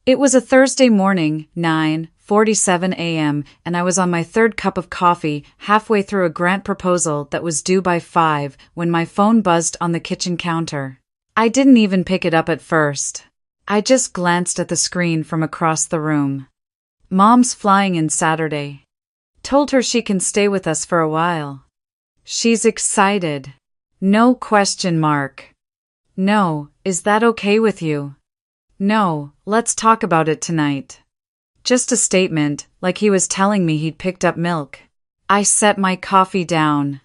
It was a Thursday morning, 9:47 a.m., and I was on my third cup of coffee, halfway through a grant proposal that was due by 5, when my phone buzzed on the kitchen counter. I didn't even pick it up at first. I just glanced at the screen from across the room. Mom's flying in Saturday. Told her she can stay with us for a while. She's excited. No question mark. No, is that okay with you? No, let's talk about it tonight. Just a statement, like he was telling me he'd picked up milk. I set my coffee down.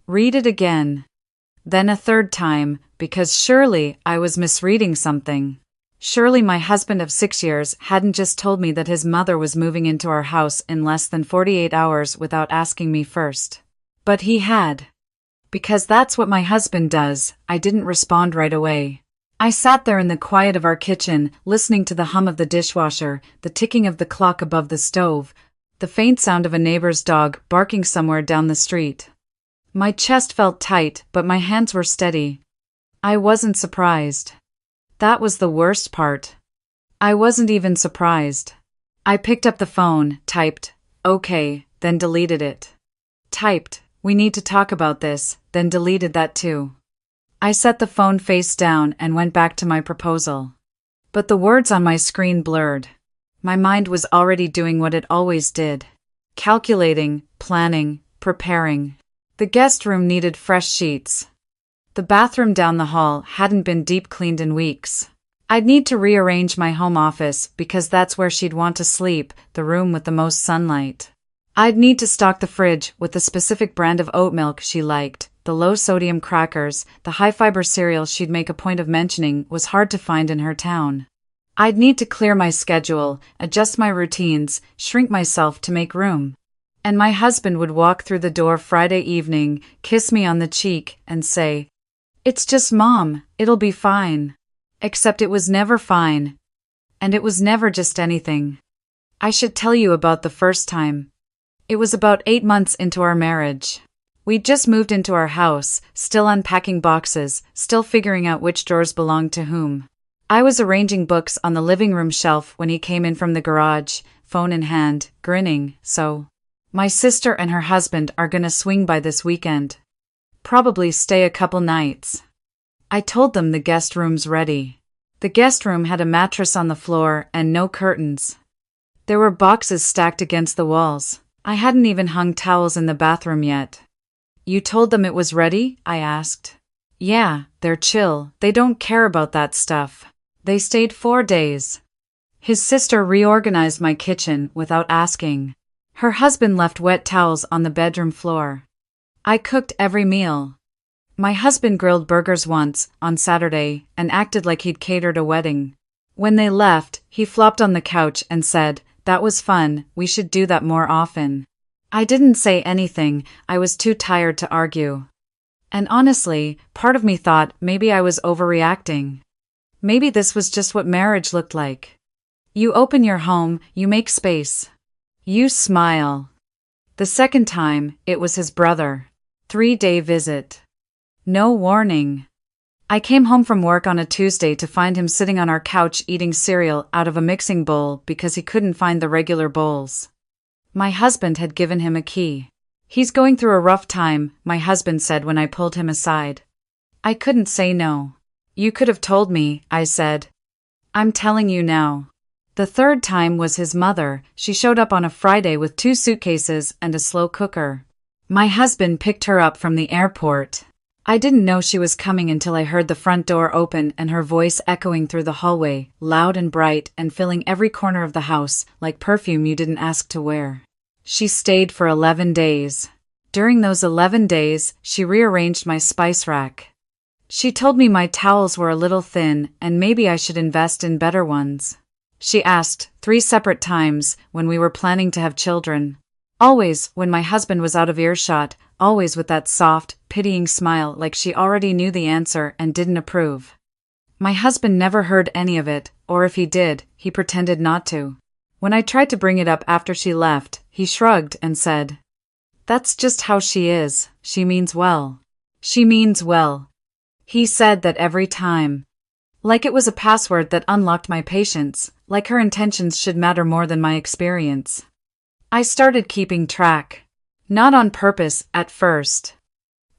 Read it again. Then a third time, because surely I was misreading something. Surely my husband of 6 years hadn't just told me that his mother was moving into our house in less than 48 hours without asking me first. But he had. Because that's what my husband does. I didn't respond right away. I sat there in the quiet of our kitchen, listening to the hum of the dishwasher, the ticking of the clock above the stove, the faint sound of a neighbor's dog barking somewhere down the street. My chest felt tight, but my hands were steady. I wasn't surprised. That was the worst part. I wasn't even surprised. I picked up the phone, typed, "Okay," then deleted it. Typed, "We need to talk about this," then deleted that too. I set the phone face down and went back to my proposal. But the words on my screen blurred. My mind was already doing what it always did. Calculating, planning, preparing. The guest room needed fresh sheets. The bathroom down the hall hadn't been deep cleaned in weeks. I'd need to rearrange my home office because that's where she'd want to sleep, the room with the most sunlight. I'd need to stock the fridge with the specific brand of oat milk she liked, the low-sodium crackers, the high-fiber cereal she'd make a point of mentioning was hard to find in her town. I'd need to clear my schedule, adjust my routines, shrink myself to make room. And my husband would walk through the door Friday evening, kiss me on the cheek, and say, "It's just Mom, it'll be fine." Except it was never fine. And it was never just anything. I should tell you about the first time. It was about 8 months into our marriage. We'd just moved into our house, still unpacking boxes, still figuring out which drawers belonged to whom. I was arranging books on the living room shelf when he came in from the garage, phone in hand, grinning, "So, my sister and her husband are gonna swing by this weekend. Probably stay a couple nights." I told them the guest room's ready. The guest room had a mattress on the floor and no curtains. There were boxes stacked against the walls. I hadn't even hung towels in the bathroom yet. "You told them it was ready?" I asked. "Yeah, they're chill. They don't care about that stuff." They stayed 4 days. His sister reorganized my kitchen without asking. Her husband left wet towels on the bedroom floor. I cooked every meal. My husband grilled burgers once, on Saturday, and acted like he'd catered a wedding. When they left, he flopped on the couch and said, "That was fun, we should do that more often." I didn't say anything, I was too tired to argue. And honestly, part of me thought maybe I was overreacting. Maybe this was just what marriage looked like. You open your home, you make space. You smile. The second time, it was his brother. 3-day visit. No warning. I came home from work on a Tuesday to find him sitting on our couch eating cereal out of a mixing bowl because he couldn't find the regular bowls. My husband had given him a key. "He's going through a rough time," my husband said when I pulled him aside. I couldn't say no. "You could have told me," I said. "I'm telling you now." The third time was his mother. She showed up on a Friday with 2 suitcases and a slow cooker. My husband picked her up from the airport. I didn't know she was coming until I heard the front door open and her voice echoing through the hallway, loud and bright and filling every corner of the house, like perfume you didn't ask to wear. She stayed for 11 days. During those 11 days, she rearranged my spice rack. She told me my towels were a little thin and maybe I should invest in better ones. She asked 3 separate times when we were planning to have children. Always when my husband was out of earshot, always with that soft, pitying smile like she already knew the answer and didn't approve. My husband never heard any of it, or if he did, he pretended not to. When I tried to bring it up after she left, he shrugged and said, "That's just how she is, she means well. She means well." He said that every time. Like it was a password that unlocked my patience, like her intentions should matter more than my experience. I started keeping track. Not on purpose, at first.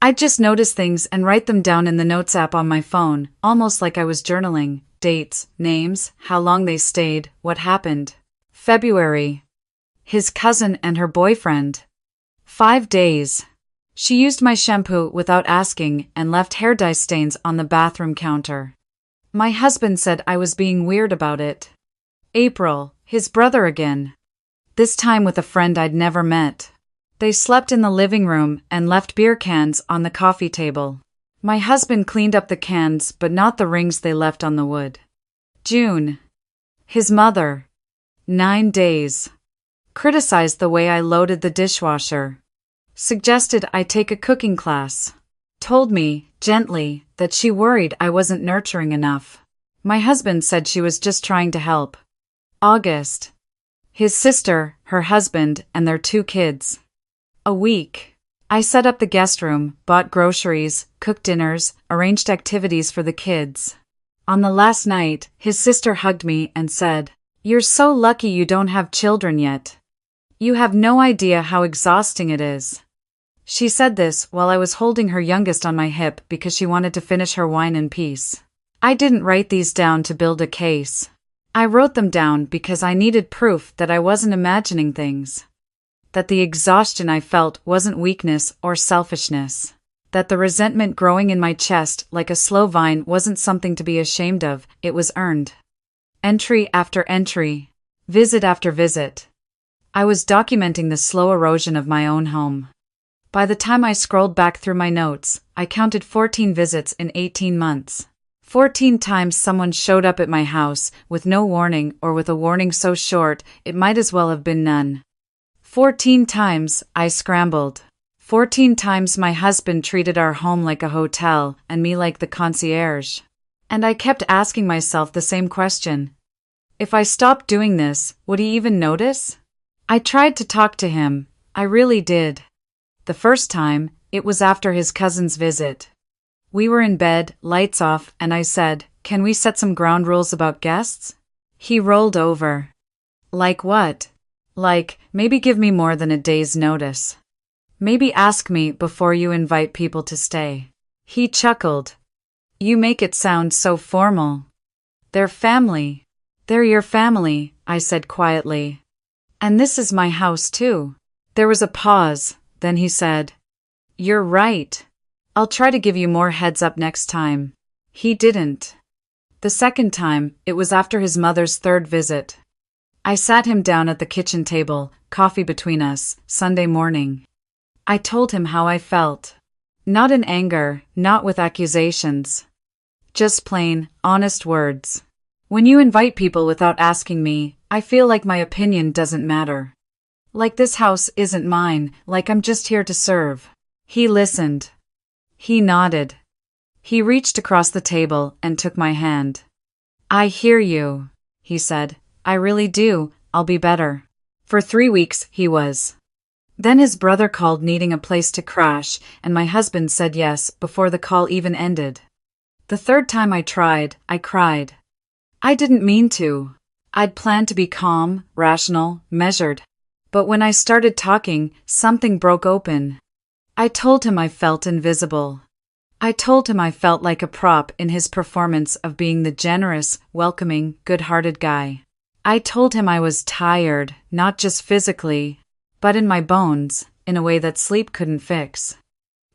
I'd just notice things and write them down in the Notes app on my phone, almost like I was journaling. Dates, names, how long they stayed, what happened. February. His cousin and her boyfriend. 5 days. She used my shampoo without asking and left hair dye stains on the bathroom counter. My husband said I was being weird about it. April. His brother again. This time with a friend I'd never met. They slept in the living room and left beer cans on the coffee table. My husband cleaned up the cans but not the rings they left on the wood. June. His mother. 9 days. Criticized the way I loaded the dishwasher. Suggested I take a cooking class. Told me, gently, that she worried I wasn't nurturing enough. My husband said she was just trying to help. August. His sister, her husband, and their 2 kids. A week. I set up the guest room, bought groceries, cooked dinners, arranged activities for the kids. On the last night, his sister hugged me and said, "You're so lucky you don't have children yet. You have no idea how exhausting it is." She said this while I was holding her youngest on my hip because she wanted to finish her wine in peace. I didn't write these down to build a case. I wrote them down because I needed proof that I wasn't imagining things. That the exhaustion I felt wasn't weakness or selfishness. That the resentment growing in my chest like a slow vine wasn't something to be ashamed of, it was earned. Entry after entry. Visit after visit. I was documenting the slow erosion of my own home. By the time I scrolled back through my notes, I counted 14 visits in 18 months. 14 times someone showed up at my house, with no warning or with a warning so short it might as well have been none. 14 times I scrambled. 14 times my husband treated our home like a hotel and me like the concierge. And I kept asking myself the same question. If I stopped doing this, would he even notice? I tried to talk to him. I really did. The first time, it was after his cousin's visit. We were in bed, lights off, and I said, "Can we set some ground rules about guests?" He rolled over. Like what? Like, maybe give me more than a day's notice. Maybe ask me before you invite people to stay. He chuckled. You make it sound so formal. They're family. They're your family, I said quietly. And this is my house too. There was a pause. Then he said, "You're right. I'll try to give you more heads up next time." He didn't. The second time, it was after his mother's 3rd visit. I sat him down at the kitchen table, coffee between us, Sunday morning. I told him how I felt. Not in anger, not with accusations. Just plain, honest words. When you invite people without asking me, I feel like my opinion doesn't matter. Like this house isn't mine, like I'm just here to serve. He listened. He nodded. He reached across the table and took my hand. "I hear you," he said. "I really do, I'll be better." For 3 weeks, he was. Then his brother called needing a place to crash, and my husband said yes before the call even ended. The 3rd time I tried, I cried. I didn't mean to. I'd planned to be calm, rational, measured. But when I started talking, something broke open. I told him I felt invisible. I told him I felt like a prop in his performance of being the generous, welcoming, good-hearted guy. I told him I was tired, not just physically, but in my bones, in a way that sleep couldn't fix.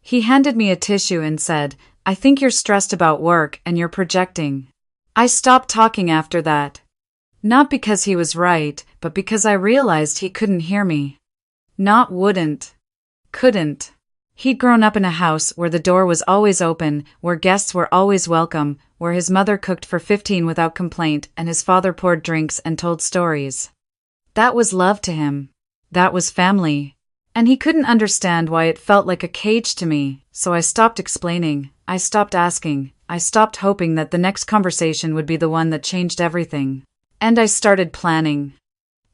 He handed me a tissue and said, "I think you're stressed about work and you're projecting." I stopped talking after that. Not because he was right, but because I realized he couldn't hear me. Not wouldn't. Couldn't. He'd grown up in a house where the door was always open, where guests were always welcome, where his mother cooked for 15 without complaint and his father poured drinks and told stories. That was love to him. That was family. And he couldn't understand why it felt like a cage to me, so I stopped explaining, I stopped asking, I stopped hoping that the next conversation would be the one that changed everything. And I started planning.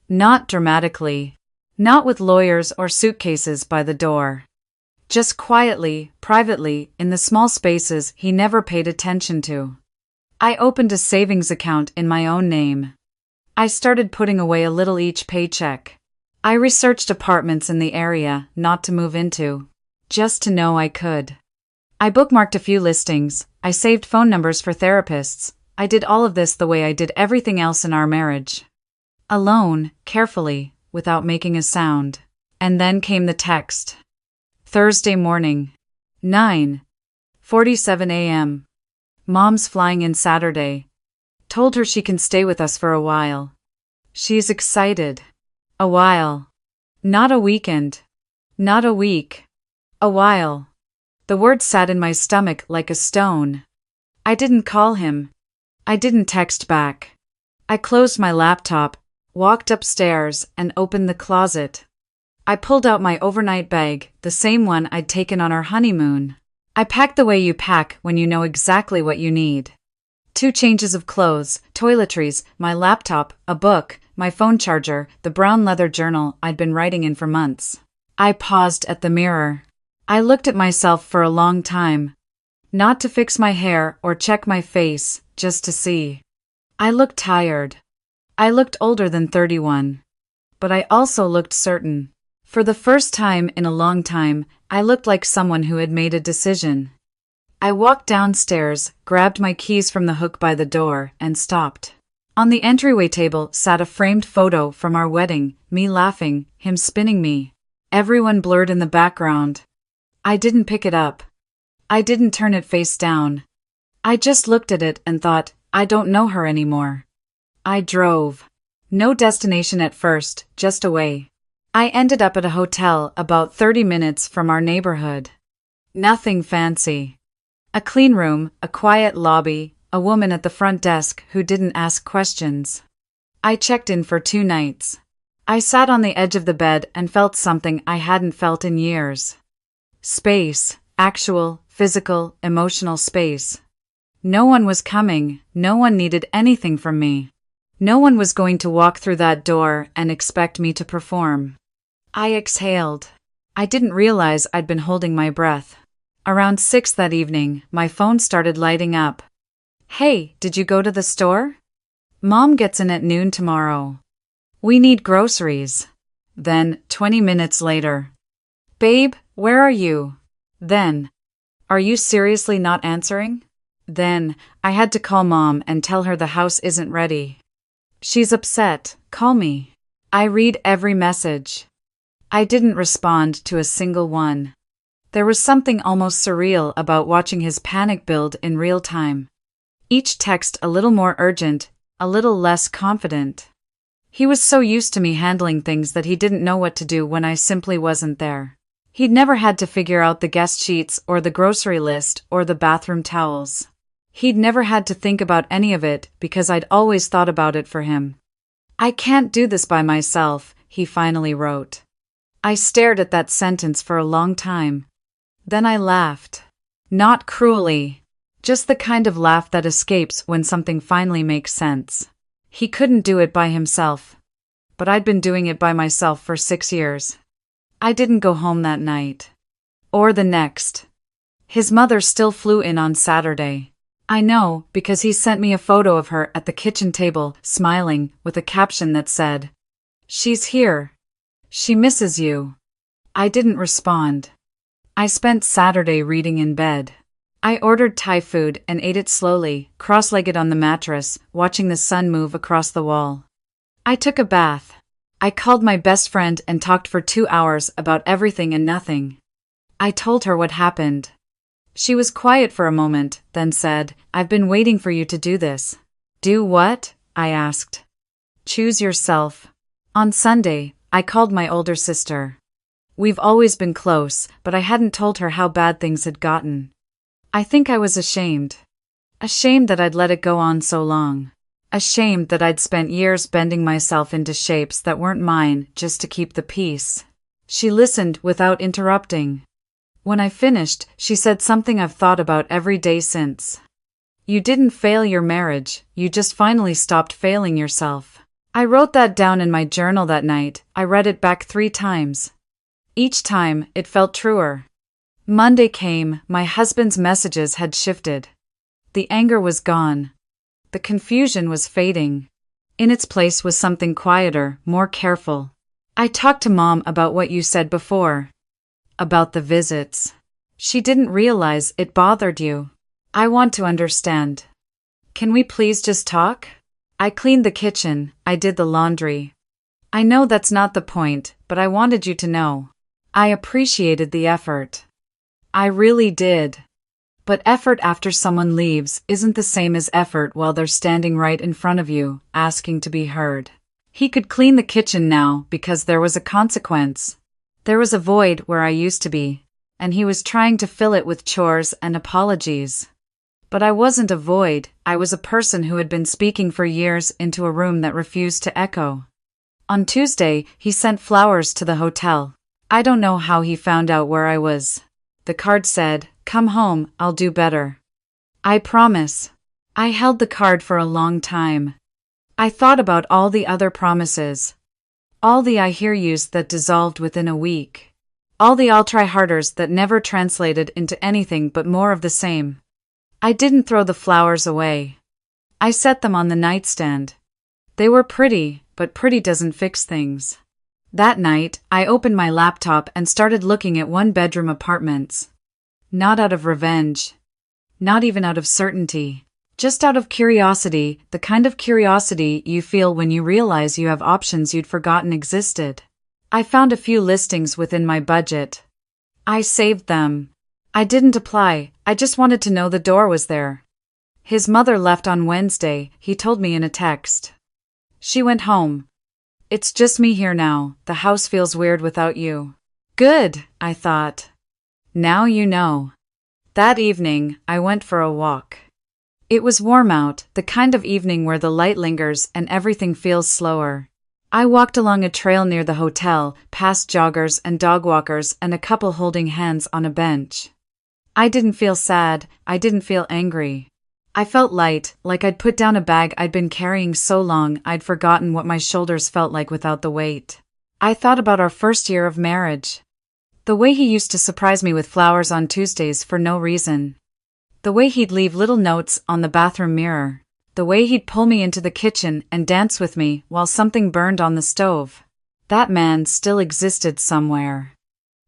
Not dramatically. Not with lawyers or suitcases by the door. Just quietly, privately, in the small spaces he never paid attention to. I opened a savings account in my own name. I started putting away a little each paycheck. I researched apartments in the area not to move into, just to know I could. I bookmarked a few listings, I saved phone numbers for therapists. I did all of this the way I did everything else in our marriage. Alone, carefully, without making a sound. And then came the text. Thursday morning. 9:47 a.m. Mom's flying in Saturday. Told her she can stay with us for a while. She's excited. A while. Not a weekend. Not a week. A while. The word sat in my stomach like a stone. I didn't call him. I didn't text back. I closed my laptop, walked upstairs, and opened the closet. I pulled out my overnight bag, the same one I'd taken on our honeymoon. I packed the way you pack when you know exactly what you need. 2 changes of clothes, toiletries, my laptop, a book, my phone charger, the brown leather journal I'd been writing in for months. I paused at the mirror. I looked at myself for a long time. Not to fix my hair or check my face, just to see. I looked tired. I looked older than 31. But I also looked certain. For the first time in a long time, I looked like someone who had made a decision. I walked downstairs, grabbed my keys from the hook by the door, and stopped. On the entryway table sat a framed photo from our wedding, me laughing, him spinning me. Everyone blurred in the background. I didn't pick it up. I didn't turn it face down. I just looked at it and thought, I don't know her anymore. I drove. No destination at first, just away. I ended up at a hotel about 30 minutes from our neighborhood. Nothing fancy. A clean room, a quiet lobby, a woman at the front desk who didn't ask questions. I checked in for 2 nights. I sat on the edge of the bed and felt something I hadn't felt in years. Space, actual, physical, emotional space. No one was coming, no one needed anything from me. No one was going to walk through that door and expect me to perform. I exhaled. I didn't realize I'd been holding my breath. Around 6 that evening, my phone started lighting up. Hey, did you go to the store? Mom gets in at noon tomorrow. We need groceries. Then, 20 minutes later. Babe, where are you? Then. Are you seriously not answering? Then, I had to call Mom and tell her the house isn't ready. She's upset, call me. I read every message. I didn't respond to a single one. There was something almost surreal about watching his panic build in real time. Each text a little more urgent, a little less confident. He was so used to me handling things that he didn't know what to do when I simply wasn't there. He'd never had to figure out the guest sheets or the grocery list or the bathroom towels. He'd never had to think about any of it because I'd always thought about it for him. I can't do this by myself, he finally wrote. I stared at that sentence for a long time. Then I laughed. Not cruelly. Just the kind of laugh that escapes when something finally makes sense. He couldn't do it by himself. But I'd been doing it by myself for 6 years. I didn't go home that night. Or the next. His mother still flew in on Saturday. I know, because he sent me a photo of her at the kitchen table, smiling, with a caption that said, "She's here. She misses you." I didn't respond. I spent Saturday reading in bed. I ordered Thai food and ate it slowly, cross-legged on the mattress, watching the sun move across the wall. I took a bath. I called my best friend and talked for 2 hours about everything and nothing. I told her what happened. She was quiet for a moment, then said, "I've been waiting for you to do this." "Do what?" I asked. "Choose yourself." On Sunday, I called my older sister. We've always been close, but I hadn't told her how bad things had gotten. I think I was ashamed. Ashamed that I'd let it go on so long. Ashamed that I'd spent years bending myself into shapes that weren't mine just to keep the peace. She listened without interrupting. When I finished, she said something I've thought about every day since. "You didn't fail your marriage, you just finally stopped failing yourself." I wrote that down in my journal that night. I read it back 3 times. Each time, it felt truer. Monday came, my husband's messages had shifted. The anger was gone. The confusion was fading. In its place was something quieter, more careful. I talked to Mom about what you said before. About the visits. She didn't realize it bothered you. I want to understand. Can we please just talk? I cleaned the kitchen, I did the laundry. I know that's not the point, but I wanted you to know. I appreciated the effort. I really did. But effort after someone leaves isn't the same as effort while they're standing right in front of you, asking to be heard. He could clean the kitchen now because there was a consequence. There was a void where I used to be, and he was trying to fill it with chores and apologies. But I wasn't a void, I was a person who had been speaking for years into a room that refused to echo. On Tuesday, he sent flowers to the hotel. I don't know how he found out where I was. The card said, "Come home, I'll do better." I promise. I held the card for a long time. I thought about all the other promises. All the I hear yous that dissolved within a week. All the I'll try harders that never translated into anything but more of the same. I didn't throw the flowers away. I set them on the nightstand. They were pretty, but pretty doesn't fix things. That night, I opened my laptop and started looking at one-bedroom apartments. Not out of revenge. Not even out of certainty. Just out of curiosity, the kind of curiosity you feel when you realize you have options you'd forgotten existed. I found a few listings within my budget. I saved them. I didn't apply, I just wanted to know the door was there. His mother left on Wednesday, he told me in a text. She went home. It's just me here now, the house feels weird without you. Good, I thought. Now you know. That evening, I went for a walk. It was warm out, the kind of evening where the light lingers and everything feels slower. I walked along a trail near the hotel, past joggers and dog walkers and a couple holding hands on a bench. I didn't feel sad, I didn't feel angry. I felt light, like I'd put down a bag I'd been carrying so long I'd forgotten what my shoulders felt like without the weight. I thought about our first year of marriage. The way he used to surprise me with flowers on Tuesdays for no reason. The way he'd leave little notes on the bathroom mirror. The way he'd pull me into the kitchen and dance with me while something burned on the stove. That man still existed somewhere.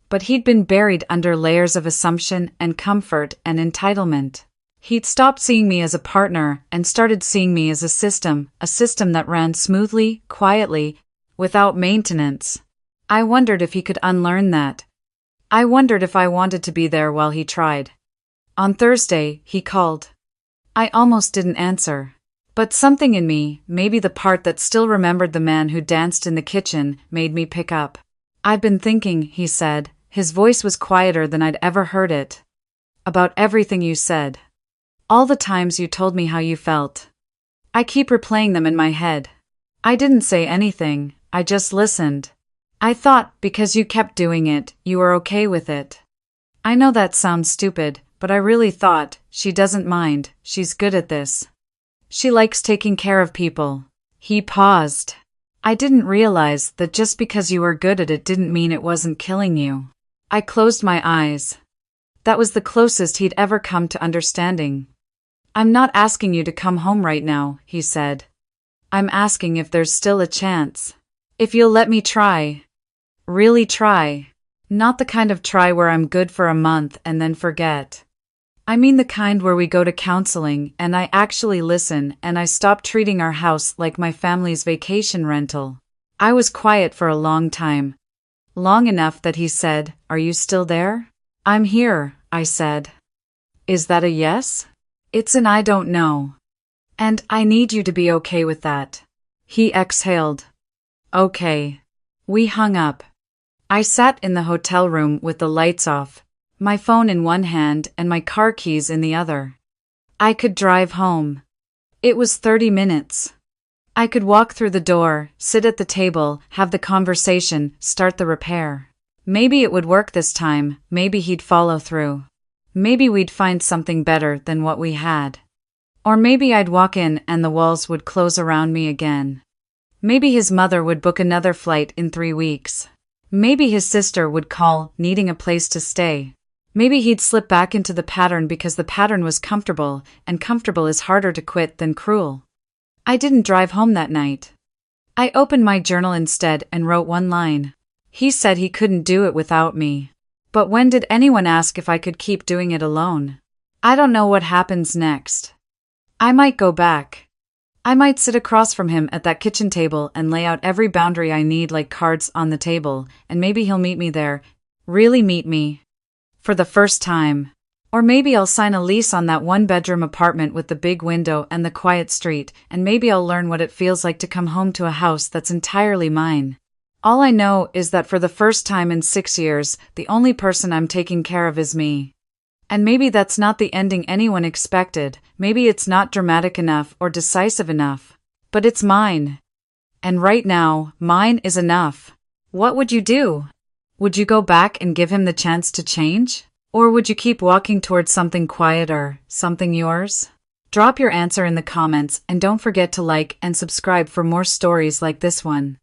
But he'd been buried under layers of assumption and comfort and entitlement. He'd stopped seeing me as a partner and started seeing me as a system that ran smoothly, quietly, without maintenance. I wondered if he could unlearn that. I wondered if I wanted to be there while he tried. On Thursday, he called. I almost didn't answer. But something in me, maybe the part that still remembered the man who danced in the kitchen, made me pick up. I've been thinking, he said. His voice was quieter than I'd ever heard it. About everything you said. All the times you told me how you felt. I keep replaying them in my head. I didn't say anything, I just listened. I thought, because you kept doing it, you were okay with it. I know that sounds stupid, but I really thought, she doesn't mind, she's good at this. She likes taking care of people. He paused. I didn't realize that just because you were good at it didn't mean it wasn't killing you. I closed my eyes. That was the closest he'd ever come to understanding. I'm not asking you to come home right now, he said. I'm asking if there's still a chance. If you'll let me try. Really try. Not the kind of try where I'm good for a month and then forget. I mean the kind where we go to counseling and I actually listen and I stop treating our house like my family's vacation rental. I was quiet for a long time. Long enough that he said, "Are you still there?" "I'm here," I said. "Is that a yes?" "It's an I don't know. And I need you to be okay with that." He exhaled. "Okay." We hung up. I sat in the hotel room with the lights off, my phone in one hand and my car keys in the other. I could drive home. It was 30 minutes. I could walk through the door, sit at the table, have the conversation, start the repair. Maybe it would work this time, maybe he'd follow through. Maybe we'd find something better than what we had. Or maybe I'd walk in and the walls would close around me again. Maybe his mother would book another flight in 3 weeks. Maybe his sister would call, needing a place to stay. Maybe he'd slip back into the pattern because the pattern was comfortable, and comfortable is harder to quit than cruel. I didn't drive home that night. I opened my journal instead and wrote one line. He said he couldn't do it without me. But when did anyone ask if I could keep doing it alone? I don't know what happens next. I might go back. I might sit across from him at that kitchen table and lay out every boundary I need like cards on the table, and maybe he'll meet me there. Really meet me. For the first time. Or maybe I'll sign a lease on that one-bedroom apartment with the big window and the quiet street, and maybe I'll learn what it feels like to come home to a house that's entirely mine. All I know is that for the first time in 6 years, the only person I'm taking care of is me. And maybe that's not the ending anyone expected, maybe it's not dramatic enough or decisive enough. But it's mine. And right now, mine is enough. What would you do? Would you go back and give him the chance to change? Or would you keep walking towards something quieter, something yours? Drop your answer in the comments and don't forget to like and subscribe for more stories like this one.